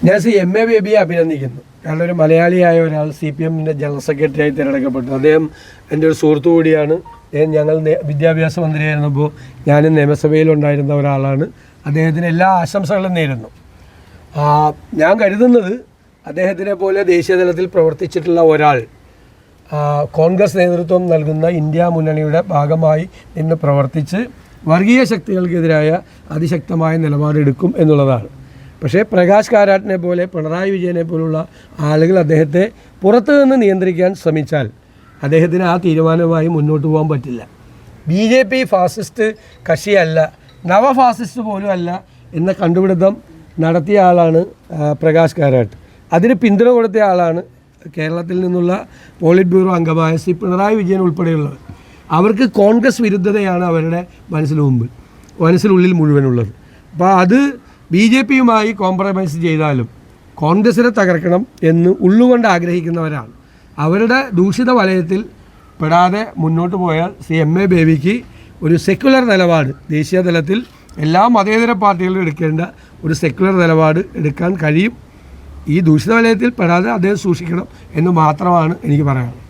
ഞാൻ CMA ബേബിയെ അഭിനന്ദിക്കുന്നു. കാരണം ഒരു മലയാളിയായ ഒരാൾ CPMൻ്റെ ജനറൽ സെക്രട്ടറിയായി തിരഞ്ഞെടുക്കപ്പെട്ടു. അദ്ദേഹം എൻ്റെ ഒരു സുഹൃത്തു കൂടിയാണ്. ഞങ്ങൾ വിദ്യാഭ്യാസ മന്ത്രിയായിരുന്നപ്പോൾ ഞാനും നിയമസഭയിലുണ്ടായിരുന്ന ഒരാളാണ്. അദ്ദേഹത്തിന് എല്ലാ ആശംസകളും നേരുന്നു. ഞാൻ കരുതുന്നത് അദ്ദേഹത്തിനെ പോലെ ദേശീയ തലത്തിൽ പ്രവർത്തിച്ചിട്ടുള്ള ഒരാൾ കോൺഗ്രസ് നേതൃത്വം നൽകുന്ന ഇന്ത്യ മുന്നണിയുടെ ഭാഗമായി നിന്ന് പ്രവർത്തിച്ച് വർഗീയ ശക്തികൾക്കെതിരായ അതിശക്തമായ നിലപാടെടുക്കും എന്നുള്ളതാണ്. പക്ഷേ പ്രകാശ് കാരാട്ടിനെ പോലെ പിണറായി വിജയനെ പോലുള്ള ആളുകൾ അദ്ദേഹത്തെ പുറത്തു നിന്ന് നിയന്ത്രിക്കാൻ ശ്രമിച്ചാൽ അദ്ദേഹത്തിന് ആ തീരുമാനവുമായി മുന്നോട്ട് പോകാൻ പറ്റില്ല. BJP ഫാസിസ്റ്റ് കക്ഷിയല്ല, നവഫാസിസ്റ്റ് പോലും അല്ല എന്ന കണ്ടുപിടുത്തം നടത്തിയ ആളാണ് പ്രകാശ് കാരാട്ട്. അതിന് പിന്തുണ കൊടുത്ത ആളാണ് കേരളത്തിൽ നിന്നുള്ള പോളിറ്റ് ബ്യൂറോ അംഗമായ ശ്രീ പിണറായി വിജയൻ ഉൾപ്പെടെയുള്ളവർ. അവർക്ക് കോൺഗ്രസ് വിരുദ്ധതയാണ് അവരുടെ മനസ്സിനുള്ളിൽ മുഴുവനുള്ളത്. അപ്പോൾ അത് BJPയുമായി കോംപ്രമൈസ് ചെയ്താലും കോൺഗ്രസിനെ തകർക്കണം എന്ന് ഉള്ളുകൊണ്ട് ആഗ്രഹിക്കുന്നവരാണ്. അവരുടെ ദൂഷിത വലയത്തിൽ പെടാതെ മുന്നോട്ട് പോയാൽ CMA ബേബിക്ക് ഒരു സെക്യുലർ നിലപാട് ദേശീയ തലത്തിൽ എല്ലാ മതേതര പാർട്ടികളും എടുക്കേണ്ട ഒരു സെക്യുലർ നിലപാട് എടുക്കാൻ കഴിയും. ഈ ദൂഷിത വലയത്തിൽ പെടാതെ അദ്ദേഹം സൂക്ഷിക്കണം എന്ന് മാത്രമാണ് എനിക്ക് പറയാനുള്ളത്.